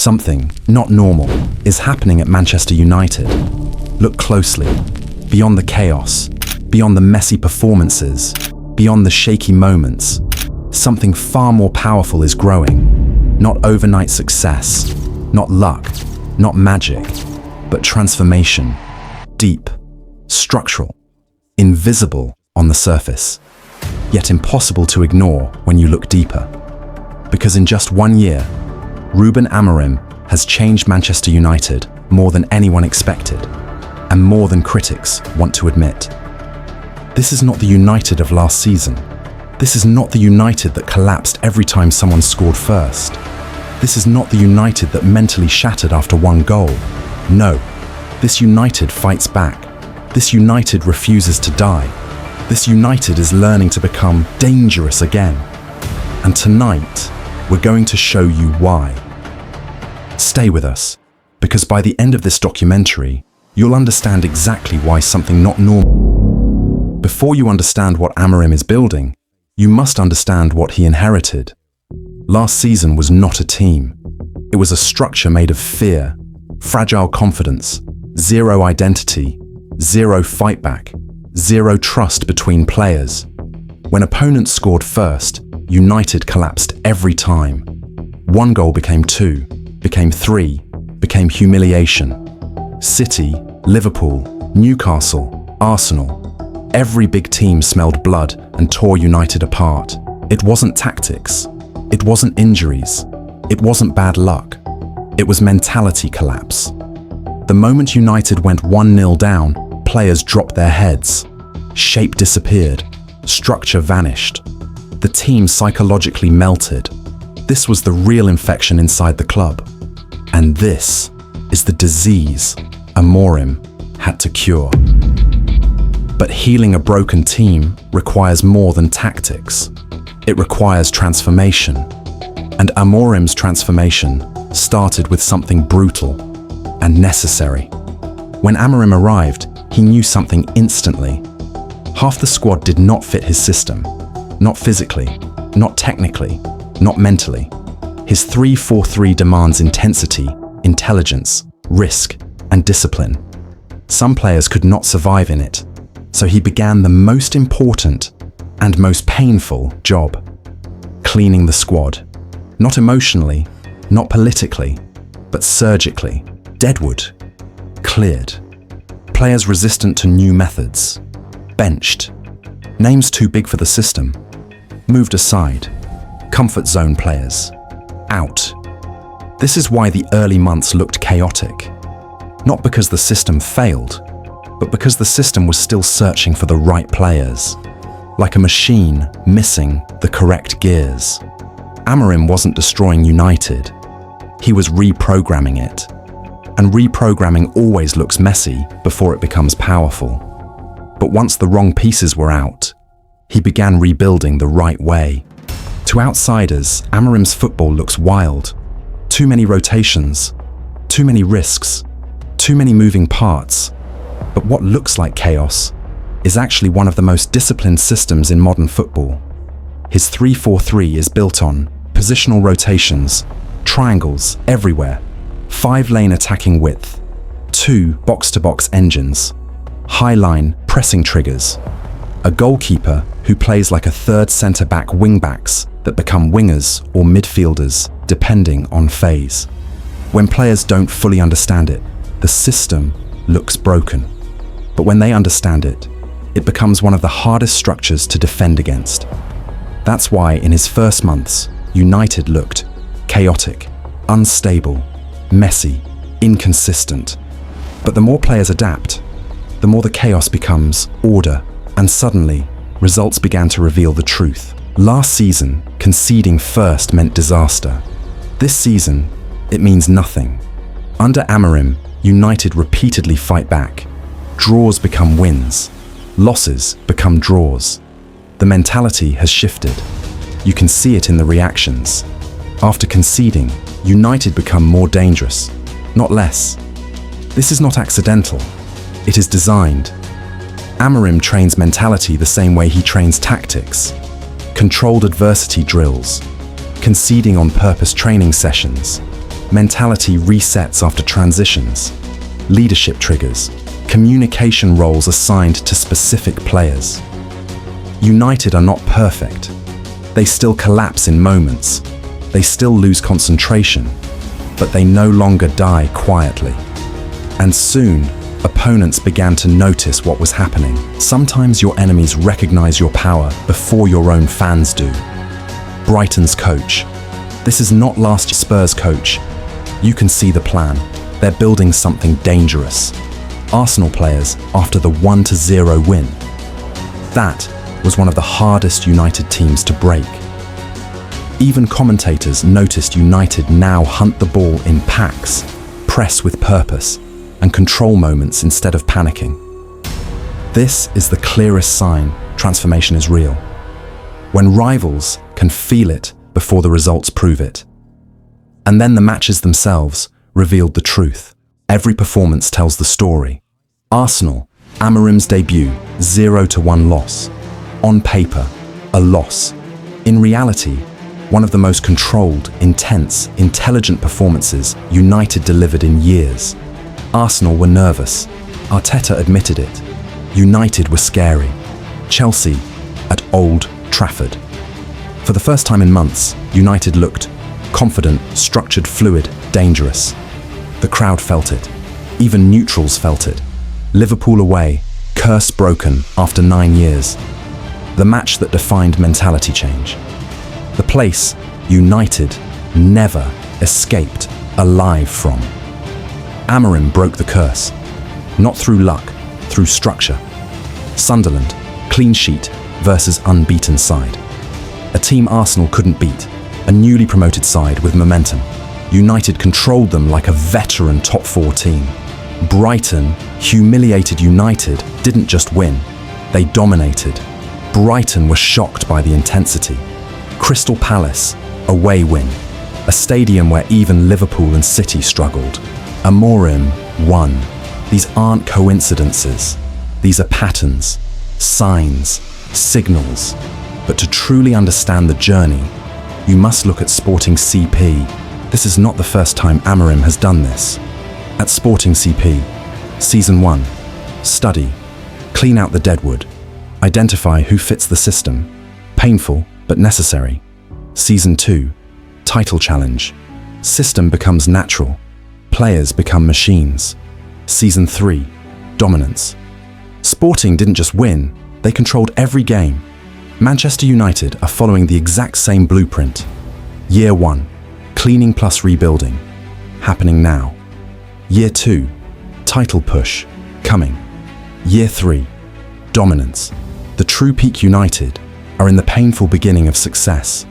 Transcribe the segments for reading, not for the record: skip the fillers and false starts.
Something not normal is happening at Manchester United. Look closely. Beyond the chaos, beyond the messy performances, beyond the shaky moments, something far more powerful is growing. Not overnight success, not luck, not magic, but transformation. Deep, structural, invisible on the surface, yet impossible to ignore when you look deeper. Because in just 1 year, Rúben Amorim has changed Manchester United more than anyone expected, and more than critics want to admit. This is not the United of last season. This is not the United that collapsed every time someone scored first. This is not the United that mentally shattered after one goal. No, this United fights back. This United refuses to die. This United is learning to become dangerous again. And tonight, we're going to show you why. Stay with us, because by the end of this documentary, you'll understand exactly why something not normal. Before you understand what Amorim is building, you must understand what he inherited. Last season was not a team. It was a structure made of fear, fragile confidence, zero identity, zero fight back, zero trust between players. When opponents scored first, United collapsed every time. One goal became two, became three, became humiliation. City, Liverpool, Newcastle, Arsenal. Every big team smelled blood and tore United apart. It wasn't tactics. It wasn't injuries. It wasn't bad luck. It was mentality collapse. The moment United went 1-0 down, players dropped their heads. Shape disappeared. Structure vanished. The team psychologically melted. This was the real infection inside the club. And this is the disease Amorim had to cure. But healing a broken team requires more than tactics. It requires transformation. And Amorim's transformation started with something brutal and necessary. When Amorim arrived, he knew something instantly. Half the squad did not fit his system. Not physically, not technically, not mentally. His 3-4-3 demands intensity, intelligence, risk, and discipline. Some players could not survive in it, so he began the most important and most painful job: cleaning the squad. Not emotionally, not politically, but surgically. Deadwood. Cleared. Players resistant to new methods. Benched. Names too big for the system. Moved aside. Comfort zone players. Out. This is why the early months looked chaotic. Not because the system failed, but because the system was still searching for the right players. Like a machine missing the correct gears. Amorim wasn't destroying United. He was reprogramming it. And reprogramming always looks messy before it becomes powerful. But once the wrong pieces were out, he began rebuilding the right way. To outsiders, Amorim's football looks wild. Too many rotations, too many risks, too many moving parts. But what looks like chaos is actually one of the most disciplined systems in modern football. His 3-4-3 is built on positional rotations, triangles everywhere, 5-lane attacking width, 2 box-to-box engines, high-line pressing triggers, a goalkeeper who plays like a third centre-back wing-backs that become wingers or midfielders depending on phase. When players don't fully understand it, the system looks broken. But when they understand it, it becomes one of the hardest structures to defend against. That's why in his first months, United looked chaotic, unstable, messy, inconsistent. But the more players adapt, the more the chaos becomes order, and suddenly, results began to reveal the truth. Last season, conceding first meant disaster. This season, it means nothing. Under Amorim, United repeatedly fight back. Draws become wins. Losses become draws. The mentality has shifted. You can see it in the reactions. After conceding, United become more dangerous, not less. This is not accidental. It is designed. Amorim trains mentality the same way he trains tactics. Controlled adversity drills, conceding on purpose training sessions, Mentality resets after transitions. Leadership triggers. Communication roles assigned to specific players. United are not perfect. They still collapse in moments. They still lose concentration, but they no longer die quietly. And soon, opponents began to notice what was happening. Sometimes your enemies recognize your power before your own fans do. Brighton's coach. This is not last Spurs coach. You can see the plan. They're building something dangerous. Arsenal players after the 1-0 win. That was one of the hardest United teams to break. Even commentators noticed United now hunt the ball in packs, press with purpose, and control moments instead of panicking. This is the clearest sign transformation is real. When rivals can feel it before the results prove it. And then the matches themselves revealed the truth. Every performance tells the story. Arsenal, Amorim's debut, 0-1 loss. On paper, a loss. In reality, one of the most controlled, intense, intelligent performances United delivered in years. Arsenal were nervous. Arteta admitted it. United were scary. Chelsea at Old Trafford. For the first time in months, United looked confident, structured, fluid, dangerous. The crowd felt it. Even neutrals felt it. Liverpool away, curse broken after 9 years. The match that defined mentality change. The place United never escaped alive from. Amorim broke the curse. Not through luck, through structure. Sunderland, clean sheet versus unbeaten side. A team Arsenal couldn't beat. A newly promoted side with momentum. United controlled them like a veteran top 4 team. Brighton, humiliated United, didn't just win. They dominated. Brighton were shocked by the intensity. Crystal Palace, away win. A stadium where even Liverpool and City struggled. Amorim won. These aren't coincidences. These are patterns, signs, signals. But to truly understand the journey, you must look at Sporting CP. This is not the first time Amorim has done this. At Sporting CP, Season 1, study, clean out the deadwood, identify who fits the system, painful but necessary. Season 2, title challenge, system becomes natural, players become machines. Season 3, dominance. Sporting didn't just win, they controlled every game. Manchester United are following the exact same blueprint. Year 1, cleaning plus rebuilding, happening now. Year 2, title push, coming. Year 3, dominance. The true peak United are in the painful beginning of success.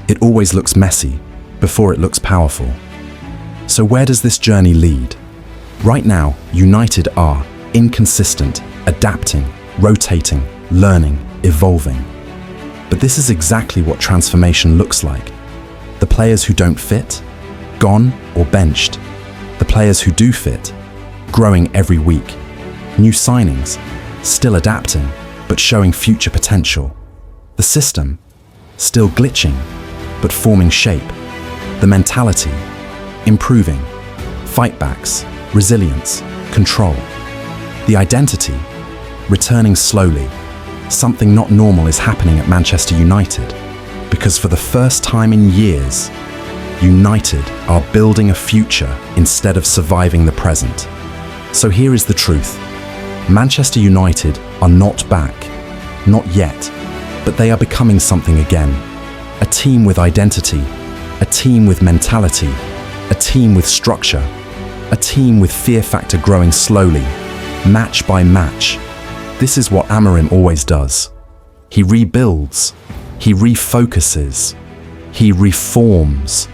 It always looks messy before it looks powerful. So where does this journey lead? Right now, United are inconsistent, adapting, rotating, learning, evolving. But this is exactly what transformation looks like. The players who don't fit, gone or benched. The players who do fit, growing every week. New signings, still adapting, but showing future potential. The system, still glitching, but forming shape. The mentality, improving. Fightbacks, resilience, control. The identity, returning slowly. Something not normal is happening at Manchester United, because for the first time in years, United are building a future instead of surviving the present. So here is the truth. Manchester United are not back, not yet, but they are becoming something again. A team with identity, a team with mentality, a team with structure, a team with fear factor growing slowly, match by match. This is what Amorim always does. He rebuilds, he refocuses, he reforms,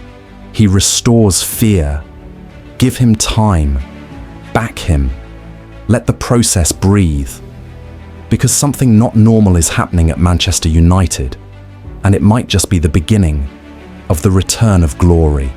he restores fear. Give him time, back him, let the process breathe. Because something not normal is happening at Manchester United, and it might just be the beginning of the return of glory.